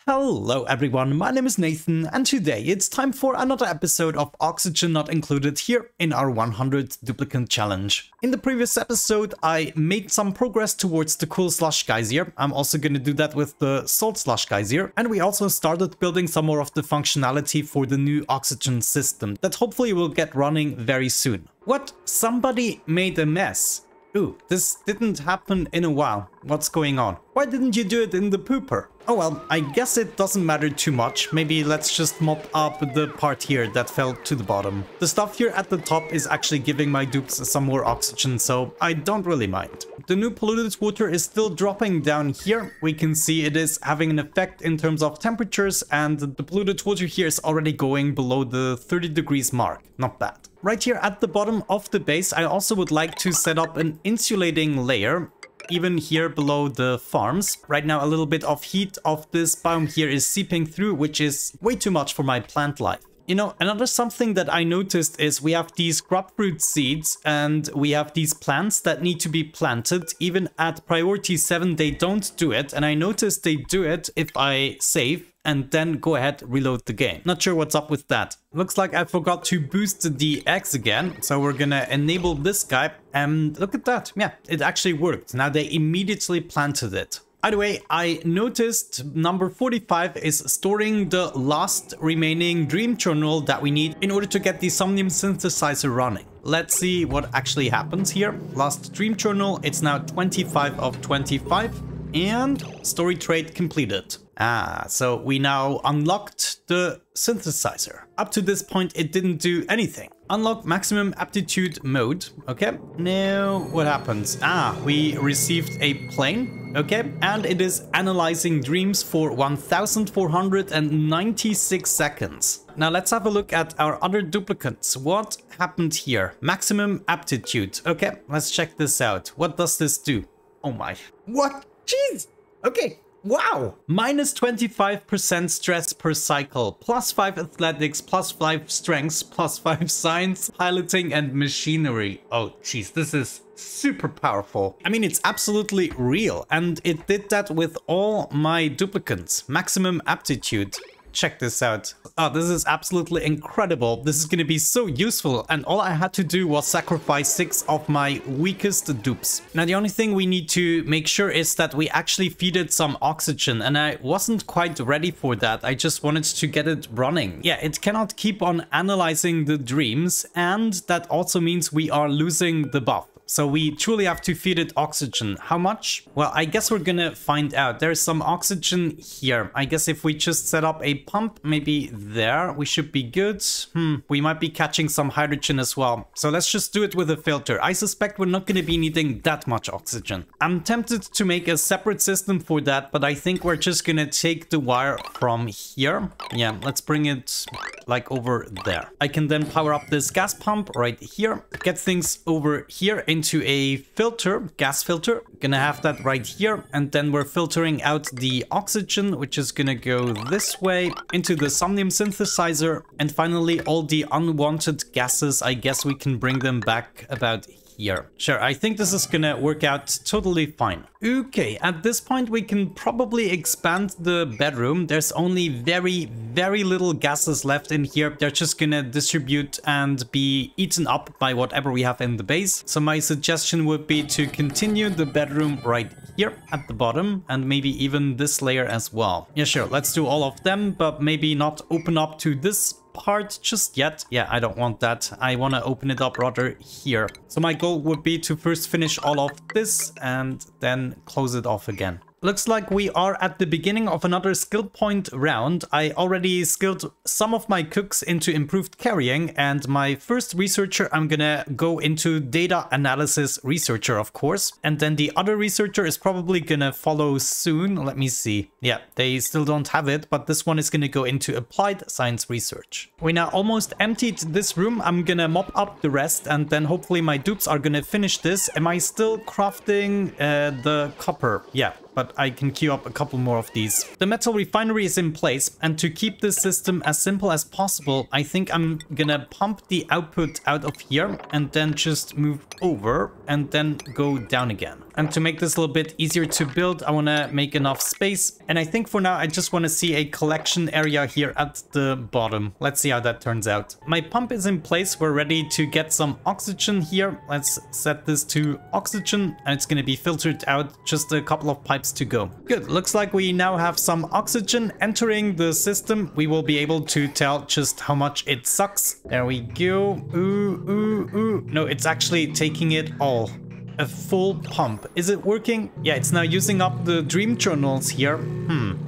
Hello everyone, my name is Nathan and today it's time for another episode of Oxygen Not Included here in our 100 duplicant challenge. In the previous episode I made some progress towards the cool slush geyser. I'm also going to do that with the salt slush geyser, and we also started building some more of the functionality for the new oxygen system that hopefully will get running very soon. What? Somebody made a mess. Ooh, this didn't happen in a while. What's going on? Why didn't you do it in the pooper? Oh well, I guess it doesn't matter too much. Maybe let's just mop up the part here that fell to the bottom. The stuff here at the top is actually giving my dupes some more oxygen, so I don't really mind. The new polluted water is still dropping down here. We can see it is having an effect in terms of temperatures, and the polluted water here is already going below the 30 degrees mark. Not bad. Right here at the bottom of the base, I also would like to set up an insulating layer, even here below the farms. Right now, a little bit of heat of this biome here is seeping through, which is way too much for my plant life. You know, another something that I noticed is we have these grapefruit seeds and we have these plants that need to be planted. Even at priority 7, they don't do it. And I noticed they do it if I save and then go ahead, reload the game. Not sure what's up with that. Looks like I forgot to boost the eggs again. So we're gonna enable this guy and look at that. Yeah, it actually worked. Now they immediately planted it. By the way, I noticed number 45 is storing the last remaining dream journal that we need in order to get the somnium synthesizer running. Let's see what actually happens here. Last dream journal, it's now 25 of 25 and story trait completed. So we now unlocked the synthesizer. Up to this point, it didn't do anything. Unlock maximum aptitude mode. Okay, now what happens? We received a plane. Okay, and it is analyzing dreams for 1496 seconds. Now let's have a look at our other duplicants. What happened here? Maximum aptitude. Okay, let's check this out. What does this do? Oh my. What? Jeez. Okay. Wow! Minus 25% stress per cycle, plus 5 athletics, plus 5 strengths, plus 5 science, piloting, and machinery. Oh, jeez, this is super powerful. I mean, it's absolutely real, and it did that with all my duplicants. Maximum aptitude. Check this out. Oh, this is absolutely incredible. This is going to be so useful, and all I had to do was sacrifice 6 of my weakest dupes. Now, the only thing we need to make sure is that we actually feed it some oxygen, and I wasn't quite ready for that. I just wanted to get it running. Yeah, it cannot keep on analyzing the dreams, and that also means we are losing the buff. So we truly have to feed it oxygen. How much? Well, I guess we're gonna find out. There's some oxygen here. I guess if we just set up a pump, maybe there, we should be good. We might be catching some hydrogen as well. So let's just do it with a filter. I suspect we're not gonna be needing that much oxygen. I'm tempted to make a separate system for that, but I think we're just gonna take the wire from here. Yeah, let's bring it like over there. I can then power up this gas pump right here, get things over here into a filter, gas filter. Gonna have that right here, and then we're filtering out the oxygen, which is gonna go this way into the somnium synthesizer, and finally all the unwanted gases, I guess we can bring them back about here. Sure, I think this is gonna work out totally fine. Okay, at this point we can probably expand the bedroom. There's only very little gases left in here. They're just gonna distribute and be eaten up by whatever we have in the base. So my suggestion would be to continue the bedroom right here at the bottom, and maybe even this layer as well. Yeah, sure, let's do all of them, but maybe not open up to this part just yet. Yeah, I don't want that. I want to open it up rather here. So my goal would be to first finish all of this and then close it off again. Looks like we are at the beginning of another skill point round. I already skilled some of my cooks into improved carrying, and my first researcher, I'm gonna go into data analysis researcher, of course. And then the other researcher is probably gonna follow soon. Let me see. Yeah, they still don't have it, but this one is gonna go into applied science research. We now almost emptied this room. I'm gonna mop up the rest, and then hopefully my dupes are gonna finish this. Am I still crafting the copper? Yeah. But I can queue up a couple more of these. The metal refinery is in place, and to keep this system as simple as possible, I think I'm gonna pump the output out of here and then just move over and then go down again. And to make this a little bit easier to build, I want to make enough space. And I think for now, I just want to see a collection area here at the bottom. Let's see how that turns out. My pump is in place. We're ready to get some oxygen here. Let's set this to oxygen and it's going to be filtered out. Just a couple of pipes to go. Good. Looks like we now have some oxygen entering the system. We will be able to tell just how much it sucks. There we go. Ooh, ooh, ooh. No, it's actually taking it all. A full pump. Is it working? Yeah, it's now using up the dream journals here.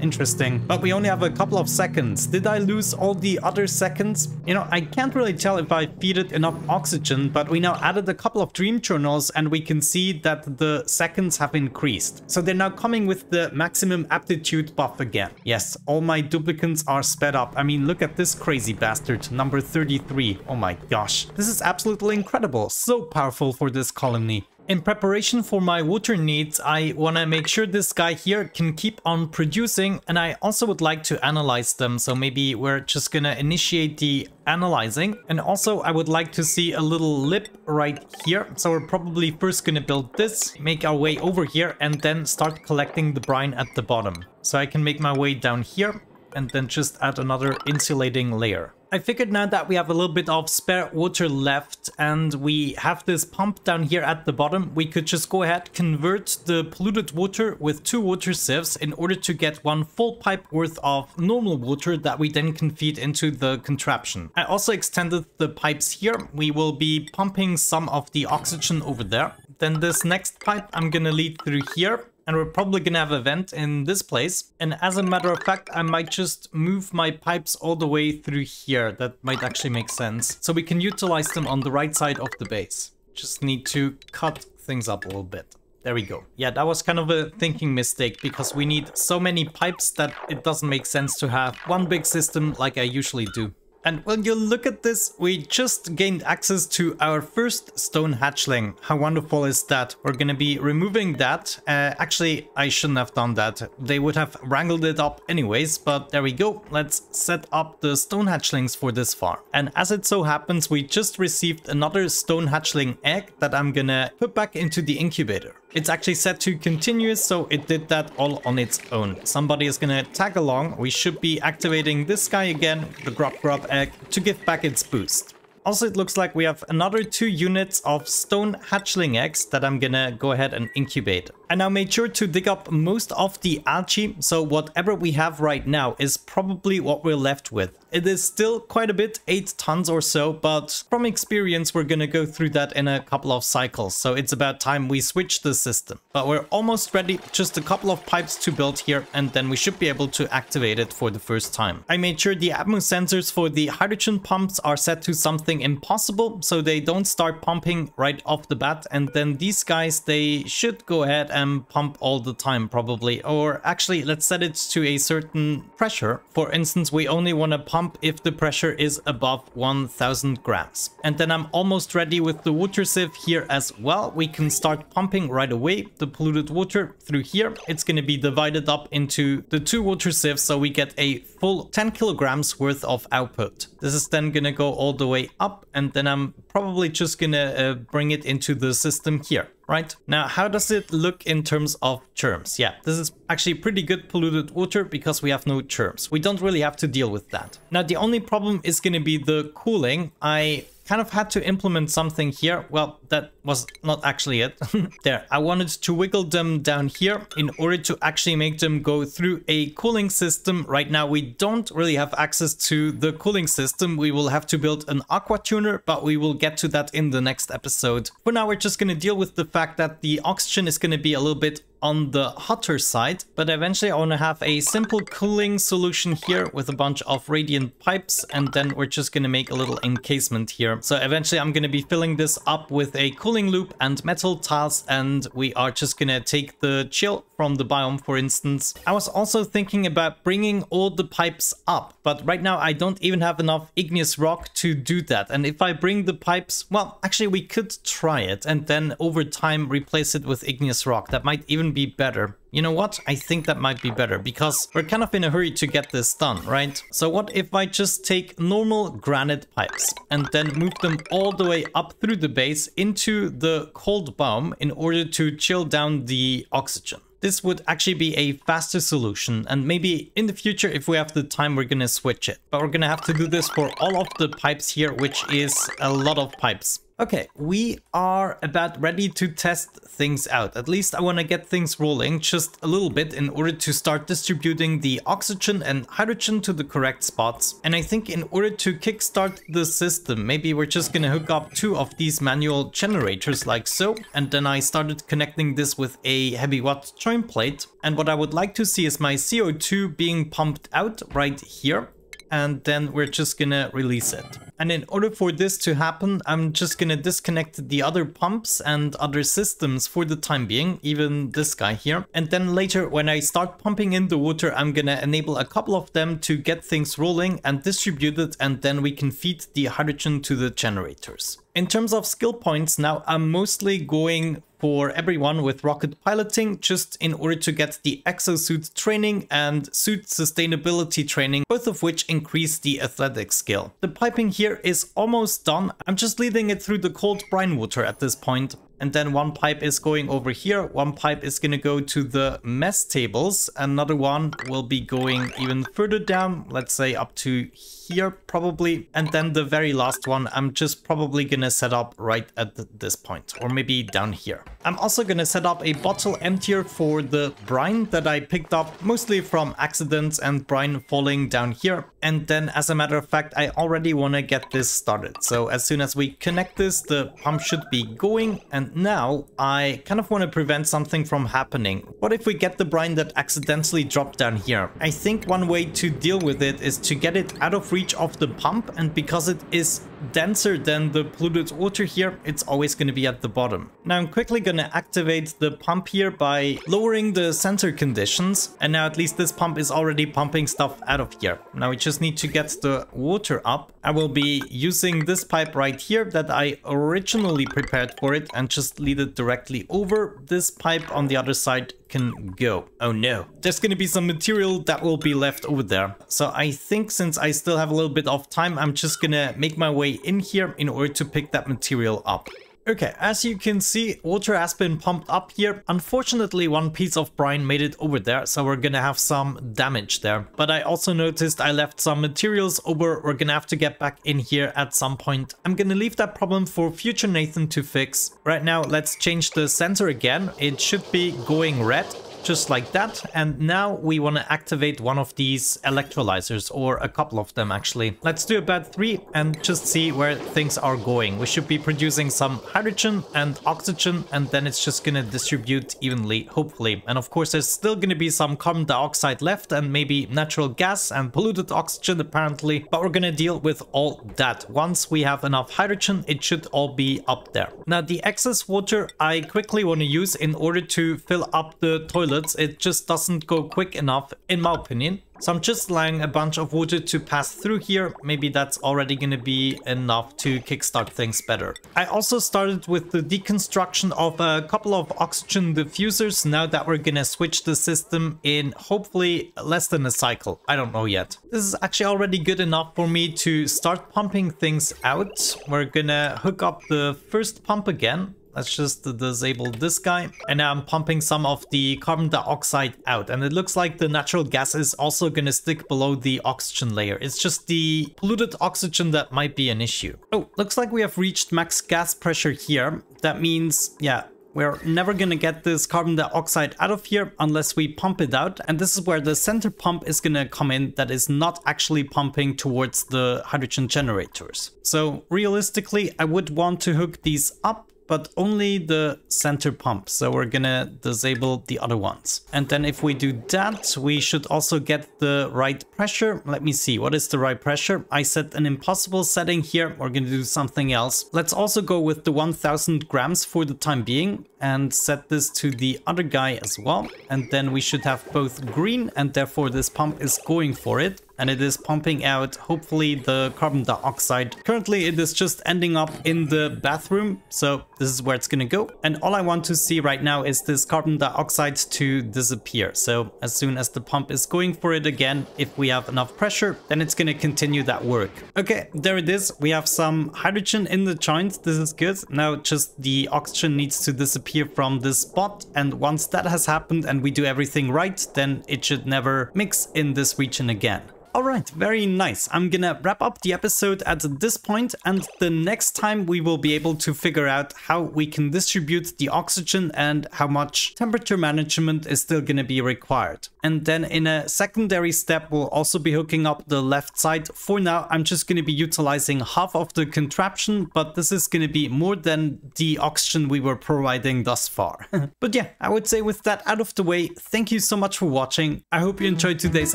Interesting. But we only have a couple of seconds. Did I lose all the other seconds? You know, I can't really tell if I feed it enough oxygen, but we now added a couple of dream journals and we can see that the seconds have increased. So they're now coming with the maximum aptitude buff again. Yes, all my duplicants are sped up. I mean, look at this crazy bastard, number 33. Oh my gosh. This is absolutely incredible. So powerful for this colony. In preparation for my water needs, I want to make sure this guy here can keep on producing, and I also would like to analyze them. So maybe we're just gonna initiate the analyzing, and also I would like to see a little lip right here. So we're probably first gonna build this, make our way over here, and then start collecting the brine at the bottom. So I can make my way down here and then just add another insulating layer. I figured now that we have a little bit of spare water left and we have this pump down here at the bottom, we could just go ahead, convert the polluted water with 2 water sieves in order to get 1 full pipe worth of normal water that we then can feed into the contraption. I also extended the pipes here. We will be pumping some of the oxygen over there. Then this next pipe I'm gonna lead through here. And we're probably gonna have a vent in this place. And as a matter of fact, I might just move my pipes all the way through here. That might actually make sense. So we can utilize them on the right side of the base. Just need to cut things up a little bit. There we go. Yeah, that was kind of a thinking mistake because we need so many pipes that it doesn't make sense to have one big system like I usually do. And when you look at this, we just gained access to our first stone hatchling. How wonderful is that? We're going to be removing that. Actually, I shouldn't have done that. They would have wrangled it up anyways, but there we go. Let's set up the stone hatchlings for this farm. And as it so happens, we just received another stone hatchling egg that I'm going to put back into the incubator. It's actually set to continuous, so it did that all on its own. Somebody is gonna tag along. We should be activating this guy again, the grub egg, to give back its boost. Also, it looks like we have another 2 units of stone hatchling eggs that I'm gonna go ahead and incubate. I now made sure to dig up most of the algae, so whatever we have right now is probably what we're left with. It is still quite a bit, 8 tons or so, but from experience we're gonna go through that in a couple of cycles, so it's about time we switch the system. But we're almost ready, just a couple of pipes to build here, and then we should be able to activate it for the first time. I made sure the atmo sensors for the hydrogen pumps are set to something impossible, so they don't start pumping right off the bat, and then these guys, they should go ahead and pump all the time probably. Or actually, let's set it to a certain pressure. For instance, we only want to pump if the pressure is above 1000 grams. And then I'm almost ready with the water sieve here as well. We can start pumping right away the polluted water through here. It's going to be divided up into the 2 water sieves, so we get a full 10 kilograms worth of output. This is then going to go all the way up, and then I'm probably just going to bring it into the system here. Right? Now, how does it look in terms of germs? Yeah, this is actually pretty good polluted water because we have no germs. We don't really have to deal with that. Now, the only problem is going to be the cooling. I kind of had to implement something here. Well, that was not actually it. There, I wanted to wiggle them down here in order to actually make them go through a cooling system. Right now, we don't really have access to the cooling system. We will have to build an aqua tuner, but we will get to that in the next episode. For now, we're just going to deal with the fact that the oxygen is going to be a little bit on the hotter side, but eventually I want to have a simple cooling solution here with a bunch of radiant pipes, and then we're just going to make a little encasement here. So eventually I'm going to be filling this up with a cooling loop and metal tiles, and we are just going to take the chill from the biome, for instance. I was also thinking about bringing all the pipes up, but right now I don't even have enough igneous rock to do that. And if I bring the pipes, well, actually we could try it and then over time replace it with igneous rock. That might even be better. You know what? I think that might be better because we're kind of in a hurry to get this done, right? So what if I just take normal granite pipes and then move them all the way up through the base into the cold biome in order to chill down the oxygen? This would actually be a faster solution, and maybe in the future, if we have the time, we're gonna switch it. But we're gonna have to do this for all of the pipes here, which is a lot of pipes. Okay, we are about ready to test things out. At least I want to get things rolling just a little bit in order to start distributing the oxygen and hydrogen to the correct spots. And I think in order to kickstart the system, maybe we're just going to hook up 2 of these manual generators like so. And then I started connecting this with a heavy watt joint plate. And what I would like to see is my CO2 being pumped out right here. And then we're just gonna release it. And in order for this to happen, I'm just gonna disconnect the other pumps and other systems for the time being, even this guy here. And then later, when I start pumping in the water, I'm gonna enable a couple of them to get things rolling and distribute it, and then we can feed the hydrogen to the generators. In terms of skill points, now I'm mostly going for everyone with rocket piloting, just in order to get the exosuit training and suit sustainability training, both of which increase the athletic skill. The piping here is almost done. I'm just leading it through the cold brine water at this point. And then one pipe is going over here, one pipe is going to go to the mess tables, another one will be going even further down, let's say up to here probably, and then the very last one I'm just probably going to set up right at this point, or maybe down here. I'm also going to set up a bottle emptier for the brine that I picked up mostly from accidents and brine falling down here, and then as a matter of fact I already want to get this started. So as soon as we connect this, the pump should be going, and now I kind of want to prevent something from happening. What if we get the brine that accidentally dropped down here? I think one way to deal with it is to get it out of reach of the pump, and because it is denser than the polluted water here, it's always going to be at the bottom. Now I'm quickly going to activate the pump here by lowering the sensor conditions, and now at least this pump is already pumping stuff out of here. Now we just need to get the water up. I will be using this pipe right here that I originally prepared for it and just lead it directly over. This pipe on the other side can go. Oh no, there's going to be some material that will be left over there. So I think since I still have a little bit of time, I'm just going to make my way in here in order to pick that material up. Okay, as you can see, water has been pumped up here. Unfortunately, one piece of brine made it over there, so we're gonna have some damage there. But I also noticed I left some materials over. We're gonna have to get back in here at some point. I'm gonna leave that problem for future Nathan to fix. Right now, let's change the sensor again. It should be going red. Just like that, and now we want to activate one of these electrolyzers, or a couple of them actually. Let's do about 3 and just see where things are going. We should be producing some hydrogen and oxygen, and then it's just going to distribute evenly, hopefully. And of course there's still going to be some carbon dioxide left, and maybe natural gas and polluted oxygen apparently, but we're going to deal with all that. Once we have enough hydrogen, it should all be up there. Now the excess water I quickly want to use in order to fill up the toilet. It just doesn't go quick enough, in my opinion. So I'm just allowing a bunch of water to pass through here. Maybe that's already going to be enough to kickstart things better. I also started with the deconstruction of a couple of oxygen diffusers now that we're going to switch the system in hopefully less than a cycle. I don't know yet. This is actually already good enough for me to start pumping things out. We're going to hook up the first pump again. Let's just disable this guy. And now I'm pumping some of the carbon dioxide out. And it looks like the natural gas is also going to stick below the oxygen layer. It's just the polluted oxygen that might be an issue. Oh, looks like we have reached max gas pressure here. That means, yeah, we're never going to get this carbon dioxide out of here unless we pump it out. And this is where the center pump is going to come in that is not actually pumping towards the hydrogen generators. So realistically, I would want to hook these up, but only the center pump. So we're gonna disable the other ones. And then if we do that, we should also get the right pressure. Let me see, what is the right pressure? I set an impossible setting here. We're gonna do something else. Let's also go with the 1000 grams for the time being and set this to the other guy as well. And then we should have both green, and therefore this pump is going for it. and it is pumping out, hopefully, the carbon dioxide. Currently, it is just ending up in the bathroom, so this is where it's gonna go. And all I want to see right now is this carbon dioxide to disappear. So as soon as the pump is going for it again, if we have enough pressure, then it's gonna continue that work. Okay, there it is. We have some hydrogen in the joint. This is good. Now just the oxygen needs to disappear from this spot, and once that has happened and we do everything right, then it should never mix in this region again. Alright, very nice. I'm gonna wrap up the episode at this point, and the next time we will be able to figure out how we can distribute the oxygen and how much temperature management is still gonna be required. And then in a secondary step, we'll also be hooking up the left side. For now, I'm just gonna be utilizing half of the contraption, but this is gonna be more than the oxygen we were providing thus far. But yeah, I would say with that out of the way, thank you so much for watching. I hope you enjoyed today's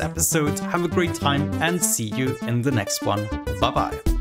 episode. Have a great time and see you in the next one. Bye bye.